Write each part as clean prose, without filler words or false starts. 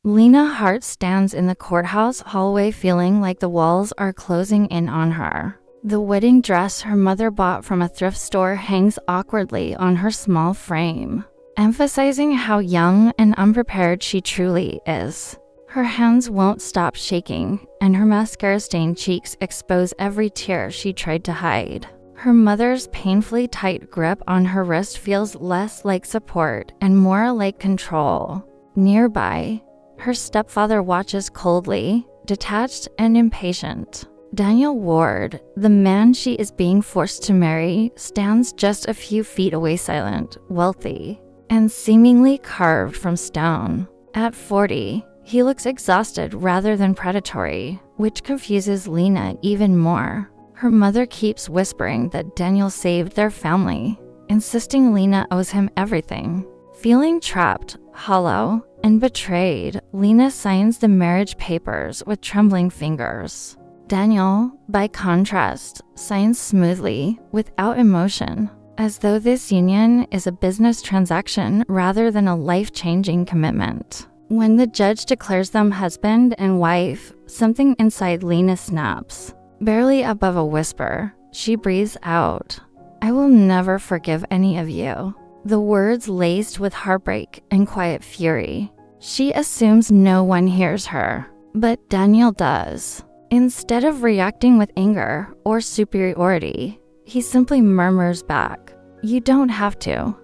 Lena Hart stands in the courthouse hallway feeling like the walls are closing in on her. The wedding dress her mother bought from a thrift store hangs awkwardly on her small frame, emphasizing how young and unprepared she truly is. Her hands won't stop shaking, and her mascara-stained cheeks expose every tear she tried to hide. Her mother's painfully tight grip on her wrist feels less like support and more like control. Nearby, her stepfather watches coldly, detached and impatient. Daniel Ward, the man she is being forced to marry, stands just a few feet away, silent, wealthy, and seemingly carved from stone. At 40, he looks exhausted rather than predatory, which confuses Lena even more. Her mother keeps whispering that Daniel saved their family, insisting Lena owes him everything. Feeling trapped, hollow, and betrayed, Lena signs the marriage papers with trembling fingers. Daniel, by contrast, signs smoothly, without emotion, as though this union is a business transaction rather than a life-changing commitment. When the judge declares them husband and wife, something inside Lena snaps. Barely above a whisper, she breathes out, "I will never forgive any of you." The words laced with heartbreak and quiet fury. She assumes no one hears her, but Daniel does. Instead of reacting with anger or superiority, he simply murmurs back, "You don't have to."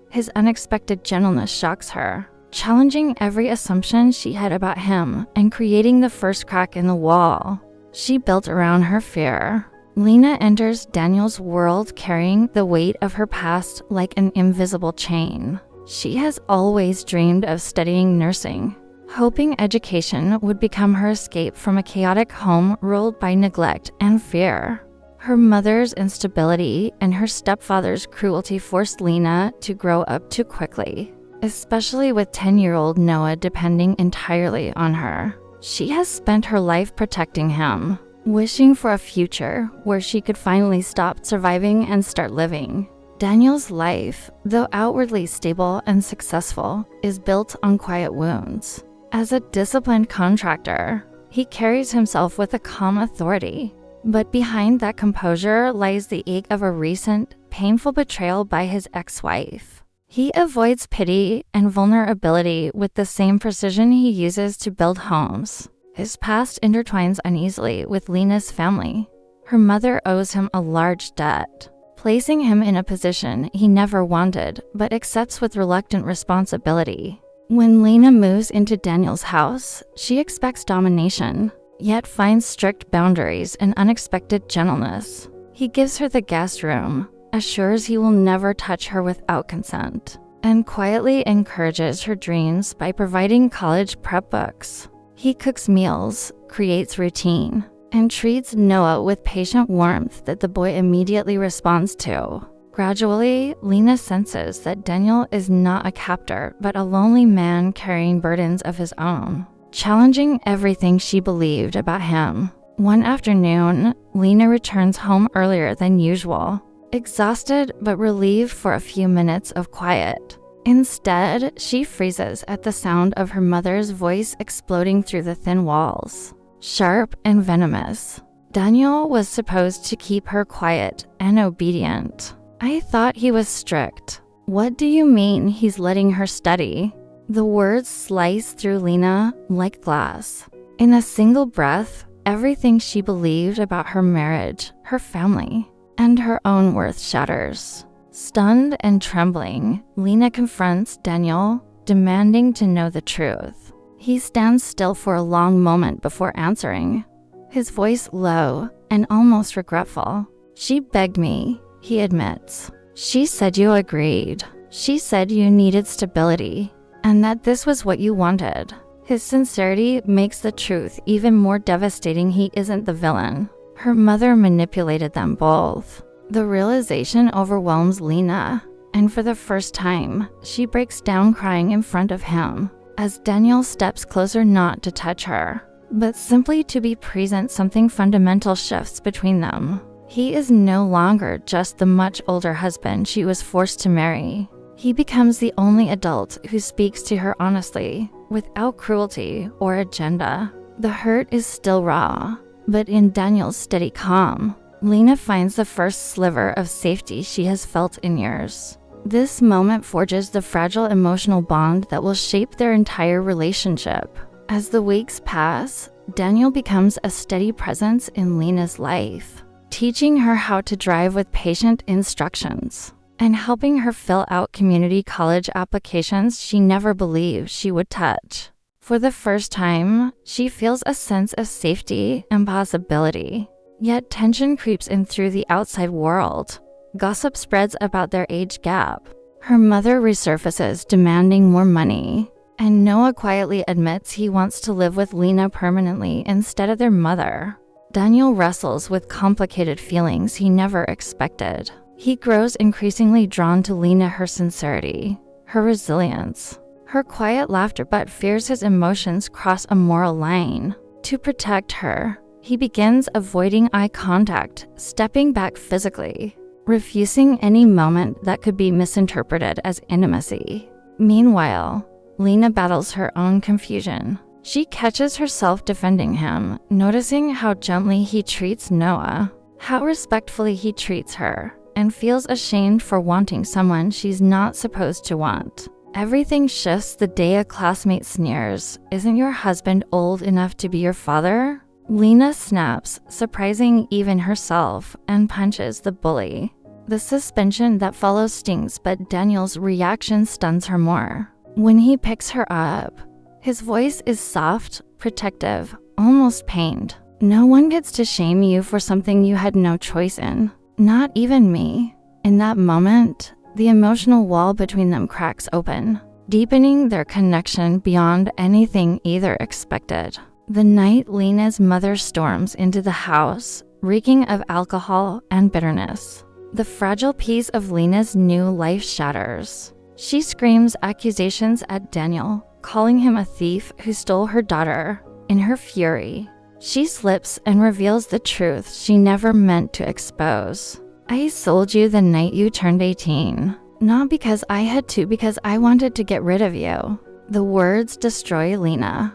His unexpected gentleness shocks her, challenging every assumption she had about him and creating the first crack in the wall she built around her fear. Lena enters Daniel's world carrying the weight of her past like an invisible chain. She has always dreamed of studying nursing, hoping education would become her escape from a chaotic home ruled by neglect and fear. Her mother's instability and her stepfather's cruelty forced Lena to grow up too quickly, especially with 10-year-old Noah depending entirely on her. She has spent her life protecting him, wishing for a future where she could finally stop surviving and start living. Daniel's life, though outwardly stable and successful, is built on quiet wounds. As a disciplined contractor, he carries himself with a calm authority. But behind that composure lies the ache of a recent, painful betrayal by his ex-wife. He avoids pity and vulnerability with the same precision he uses to build homes. His past intertwines uneasily with Lena's family. Her mother owes him a large debt, placing him in a position he never wanted but accepts with reluctant responsibility. When Lena moves into Daniel's house, she expects domination, yet finds strict boundaries and unexpected gentleness. He gives her the guest room, assures he will never touch her without consent, and quietly encourages her dreams by providing college prep books. He cooks meals, creates routine, and treats Noah with patient warmth that the boy immediately responds to. Gradually, Lena senses that Daniel is not a captor, but a lonely man carrying burdens of his own, challenging everything she believed about him. One afternoon, Lena returns home earlier than usual, exhausted but relieved for a few minutes of quiet. Instead, she freezes at the sound of her mother's voice exploding through the thin walls, sharp and venomous. Daniel was supposed to keep her quiet and obedient. "I thought he was strict. What do you mean he's letting her study?" The words slice through Lena like glass. In a single breath, everything she believed about her marriage, her family, and her own worth shatters. Stunned and trembling, Lena confronts Daniel, demanding to know the truth. He stands still for a long moment before answering, his voice low and almost regretful. "She begged me," he admits. "She said you agreed. She said you needed stability, and that this was what you wanted." His sincerity makes the truth even more devastating. He isn't the villain. Her mother manipulated them both. The realization overwhelms Lena, and for the first time, she breaks down crying in front of him. As Daniel steps closer, not to touch her, but simply to be present, something fundamental shifts between them. He is no longer just the much older husband she was forced to marry. He becomes the only adult who speaks to her honestly, without cruelty or agenda. The hurt is still raw, but in Daniel's steady calm, Lena finds the first sliver of safety she has felt in years. This moment forges the fragile emotional bond that will shape their entire relationship. As the weeks pass, Daniel becomes a steady presence in Lena's life, teaching her how to drive with patient instructions and helping her fill out community college applications she never believed she would touch. For the first time, she feels a sense of safety and possibility. Yet tension creeps in through the outside world. Gossip spreads about their age gap. Her mother resurfaces demanding more money, and Noah quietly admits he wants to live with Lena permanently instead of their mother. Daniel wrestles with complicated feelings he never expected. He grows increasingly drawn to Lena, her sincerity, her resilience, her quiet laughter, but fears his emotions cross a moral line. To protect her, he begins avoiding eye contact, stepping back physically, refusing any moment that could be misinterpreted as intimacy. Meanwhile, Lena battles her own confusion. She catches herself defending him, noticing how gently he treats Noah, how respectfully he treats her, and feels ashamed for wanting someone she's not supposed to want. Everything shifts the day a classmate sneers, "Isn't your husband old enough to be your father?" Lena snaps, surprising even herself, and punches the bully. The suspension that follows stings, but Daniel's reaction stuns her more. When he picks her up, his voice is soft, protective, almost pained. "No one gets to shame you for something you had no choice in. Not even me." In that moment, the emotional wall between them cracks open, deepening their connection beyond anything either expected. The night Lena's mother storms into the house, reeking of alcohol and bitterness, the fragile piece of Lena's new life shatters. She screams accusations at Daniel, calling him a thief who stole her daughter. In her fury, she slips and reveals the truth she never meant to expose. "I sold you the night you turned 18. Not because I had to, because I wanted to get rid of you." The words destroy Lena.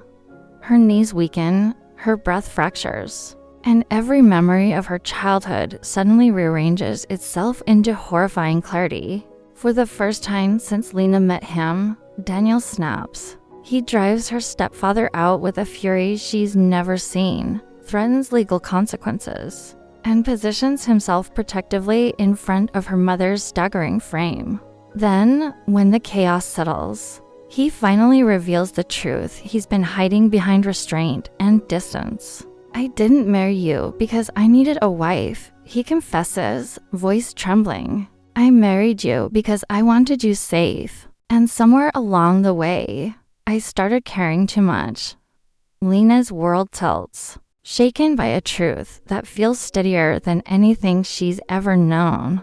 Her knees weaken, her breath fractures, and every memory of her childhood suddenly rearranges itself into horrifying clarity. For the first time since Lena met him, Daniel snaps. He drives her stepfather out with a fury she's never seen, threatens legal consequences, and positions himself protectively in front of her mother's staggering frame. Then, when the chaos settles, he finally reveals the truth he's been hiding behind restraint and distance. "I didn't marry you because I needed a wife," he confesses, voice trembling. "I married you because I wanted you safe. And somewhere along the way, I started caring too much." Lena's world tilts, shaken by a truth that feels steadier than anything she's ever known.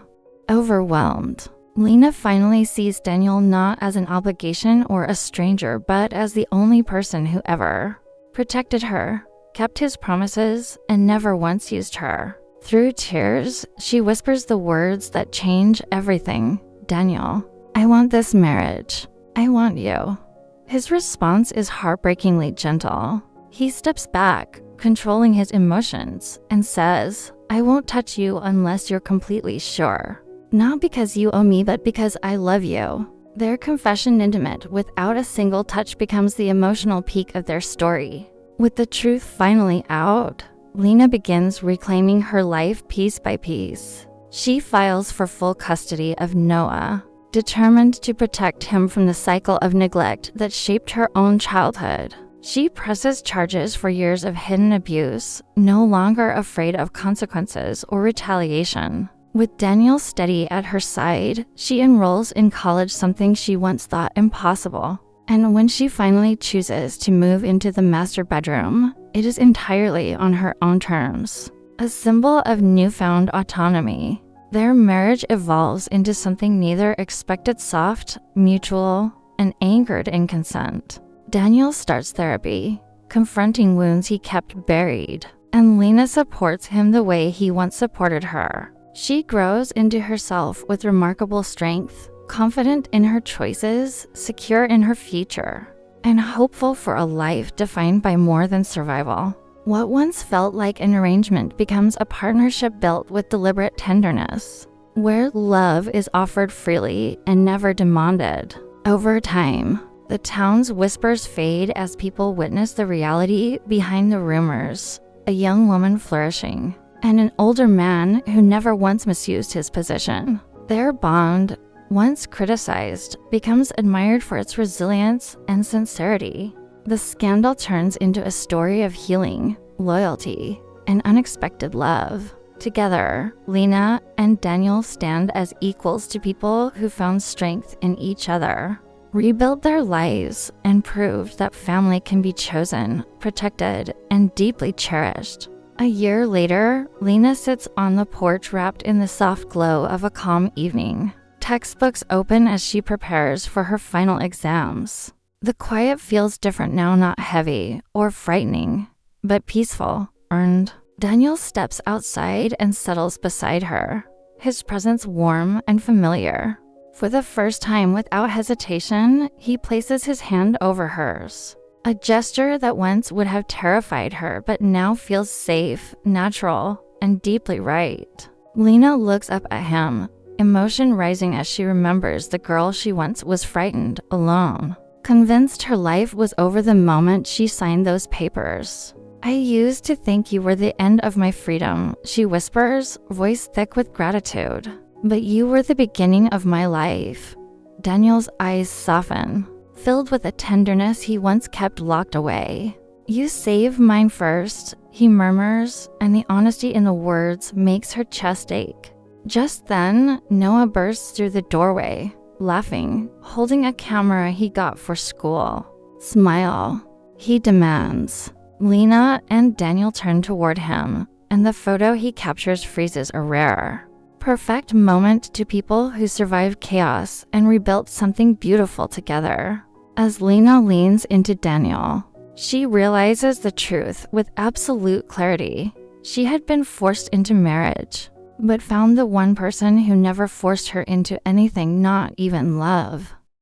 Overwhelmed, Lena finally sees Daniel not as an obligation or a stranger, but as the only person who ever protected her, kept his promises, and never once used her. Through tears, she whispers the words that change everything. "Daniel, I want this marriage. I want you." His response is heartbreakingly gentle. He steps back, controlling his emotions, and says, "I won't touch you unless you're completely sure. Not because you owe me, but because I love you." Their confession, intimate without a single touch, becomes the emotional peak of their story. With the truth finally out, Lena begins reclaiming her life piece by piece. She files for full custody of Noah, determined to protect him from the cycle of neglect that shaped her own childhood. She presses charges for years of hidden abuse, no longer afraid of consequences or retaliation. With Daniel steady at her side, she enrolls in college, something she once thought impossible. And when she finally chooses to move into the master bedroom, it is entirely on her own terms. A symbol of newfound autonomy, their marriage evolves into something neither expected: soft, mutual, and anchored in consent. Daniel starts therapy, confronting wounds he kept buried, and Lena supports him the way he once supported her. She grows into herself with remarkable strength, confident in her choices, secure in her future. and hopeful for a life defined by more than survival. What once felt like an arrangement becomes a partnership built with deliberate tenderness, where love is offered freely and never demanded. Over time, the town's whispers fade as people witness the reality behind the rumors: a young woman flourishing, and an older man who never once misused his position. Their bond, once criticized, becomes admired for its resilience and sincerity. The scandal turns into a story of healing, loyalty, and unexpected love. Together, Lena and Daniel stand as equals to people who found strength in each other, rebuilt their lives, and proved that family can be chosen, protected, and deeply cherished. A year later, Lena sits on the porch wrapped in the soft glow of a calm evening. Textbooks open as she prepares for her final exams. The quiet feels different now, not heavy or frightening, but peaceful, earned. Daniel steps outside and settles beside her, his presence warm and familiar. For the first time, without hesitation, he places his hand over hers. A gesture that once would have terrified her, but now feels safe, natural, and deeply right. Lena looks up at him, emotion rising as she remembers the girl she once was frightened, alone, convinced her life was over the moment she signed those papers. "I used to think you were the end of my freedom," she whispers, voice thick with gratitude. "But you were the beginning of my life." Daniel's eyes soften, filled with a tenderness he once kept locked away. "You saved mine first," he murmurs, and the honesty in the words makes her chest ache. Just then, Noah bursts through the doorway, laughing, holding a camera he got for school. "Smile," he demands. Lena and Daniel turn toward him, and the photo he captures freezes a rare, perfect moment to people who survived chaos and rebuilt something beautiful together. As Lena leans into Daniel, she realizes the truth with absolute clarity. She had been forced into marriage, but found the one person who never forced her into anything, not even love.